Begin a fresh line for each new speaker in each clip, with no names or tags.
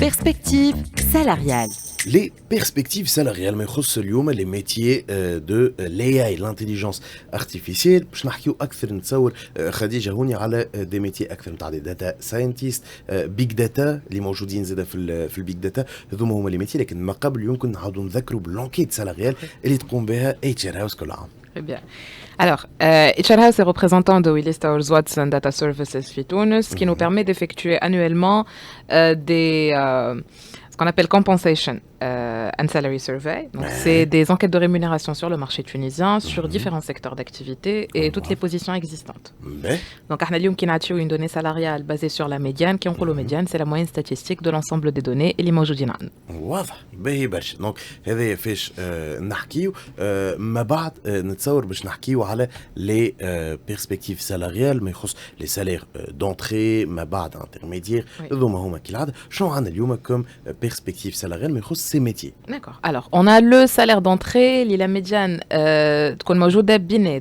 Perspective salariale.
Les perspectives salariales ما يخص اليوم les métiers de l'AI l'intelligence artificielle باش نحكيو اكثر نتصور خديجه هوني على des métiers اكثر نتاع داتا ساينتيست بيج داتا اللي موجودين زاده في البيج داتا هذوما هما لي ميتي لكن ما قبل يمكن نعاودوا نذكروا بالانكيت سالاريال اللي تقوم بها HR هاوس كل عام.
Très bien. Alors, HR House est représentant de Willis Towers Watson Data Services Fitounes, ce qui nous permet d'effectuer annuellement ce qu'on appelle compensation and salary survey. Donc, c'est des enquêtes de rémunération sur le marché tunisien, sur différents secteurs d'activité et toutes les positions existantes. Donc, on a une donnée salariale basée sur la médiane, qui on médiane, c'est la moyenne statistique de l'ensemble des données et les موجودين.
واضح باهي برشا. دونك هذا فاش نحكيو ما بعد نتصور باش نحكيو على لي بيرسبكتيف سالاريال ما يخص لي سالير دونتري ما بعد انترميديير هذوما هما كالعاده. شنو عندنا اليوم كم بيرسبكتيف سالاريال ما يخص ces métiers.
D'accord. Alors, on a le salaire d'entrée, la médiane تكون موجودة بين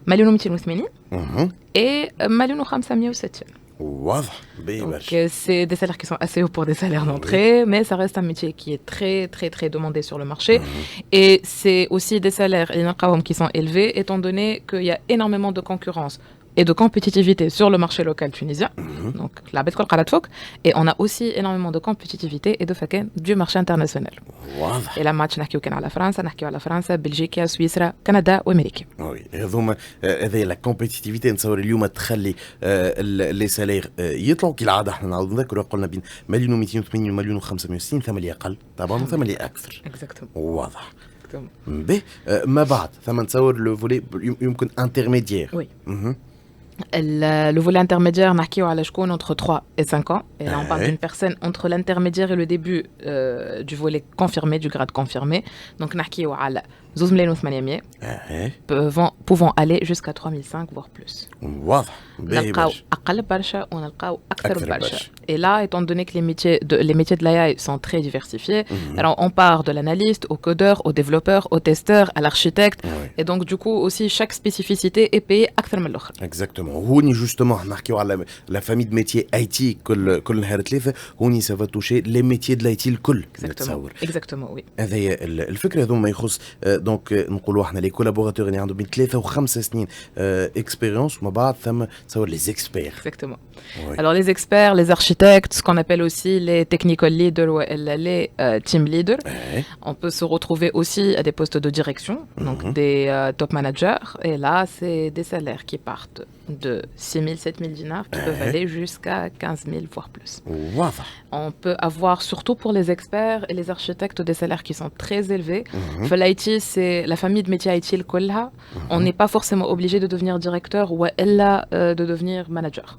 1,280 et 1,560.
واضح باهي برشا.
Donc, c'est des salaires qui sont assez hauts pour des salaires d'entrée, mais ça reste un métier qui est très, très, très demandé sur le marché. Et c'est aussi des salaires qui sont élevés, étant donné qu'il y a énormément de concurrence et de compétitivité sur le marché local tunisien. Donc, la bête et on a aussi énormément de compétitivité et de faken du marché international.
واضح.
Et la match نحكيو كان على فرنسا، نحكيو على فرنسا، بلجيكا، سويسرا، كندا وامريكا.
وي هذوما هذه لا كومبيتيتيفيتي نتصور اليوم تخلي لي سالير يطلعوا كالعاده. احنا نعاود نذكروا قلنا بين 1,280 و 1,560 ثم اللي اقل طبعا وثم اللي اكثر.
Exactement.
واضح. باهي ما بعد ثم نتصور لو فولي يمكن انترميديير.
Oui. Le volet intermédiaire, on entre 3 et 5 ans. Et là, on parle d'une personne entre l'intermédiaire et le début du volet confirmé, du grade confirmé. Donc, pouvant aller jusqu'à 3,500 voire plus.
واضح. باهي برشا.
أقل برشا ونلقاو أكثر برشا. Et là, étant donné que les métiers de l'AI sont très diversifiés, alors on part de l'analyste au codeur, au développeur, au testeur, à l'architecte. Et donc, du coup, aussi, chaque spécificité est payée أكثر من الأخرى.
Exactement. هوني justement نحكيو على la famille de métiers IT كل نهار ثلاثة. هوني ça va toucher les métiers de l'IT الكل.
Exactement, oui.
هذه الفكرة هذوما يخص دونك نقولوا احنا لي كولابوراتور اللي عندهم بين 3 و5 سنين اكسبيريونس ومن بعد ثم تصور les experts.
Exactement. Alors les experts, les architectes, ce qu'on appelle aussi les technical leaders ou les team leaders, on peut se retrouver aussi à des postes de direction, donc des top managers. Et là, c'est des salaires qui partent de 6 000, 7 000 dinars qui peuvent aller jusqu'à 15 000 voire plus.
واضح.
On peut avoir, surtout pour les experts et les architectes, des salaires qui sont très élevés. L'IT, c'est la famille de métiers IT, on n'est pas forcément obligé de devenir directeur ou de devenir manager.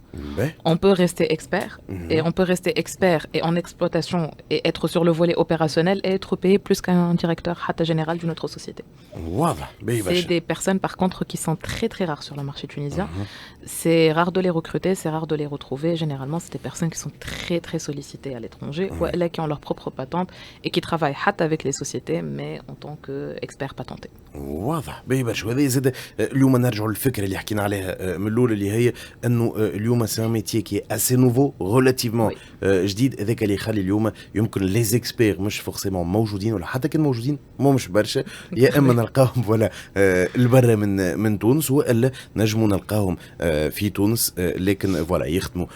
On peut rester expert, et on peut rester expert et en exploitation et être sur le volet opérationnel et être payé plus qu'un directeur général d'une autre société.
واضح.
C'est des personnes par contre qui sont très très rares sur le marché tunisien. C'est rare de les recruter, c'est rare de les retrouver. Généralement, c'est des personnes qui sont très très sollicitées à l'étranger ou qui ont leur propre patente et qui travaillent avec les sociétés mais en tant qu'experts patentés.
واضح. باهي برشا. وهذه زاد اليوم نرجعوا للفكره اللي حكينا عليها من الاول اللي هي انه اليوم سي ان ميتي كي اسي نوفو ريلاتيفمون جديد. هذاك اللي يخلي اليوم يمكن لي زيكسبير مش فورسيمون موجودين ولا حتى كان موجودين مش برشا. يا اما نلقاهم ولا البرة من تونس والا نجموا نلقاهم في تونس لكن فوالا يخدموا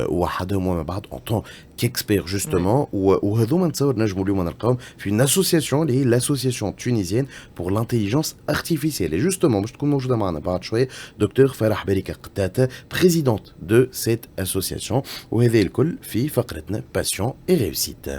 وحدهم وما بعد en tant qu'expert justement وهذوما نتصور نجموا اليوم نلقاهم في une association اللي هي l'association tunisienne pour l'intelligence artificielle. Et justement باش تكون موجوده معنا بعد شويه دكتور فرح بريكه قتاته présidente de cette association وهذا الكل في فقرتنا passion et réussite.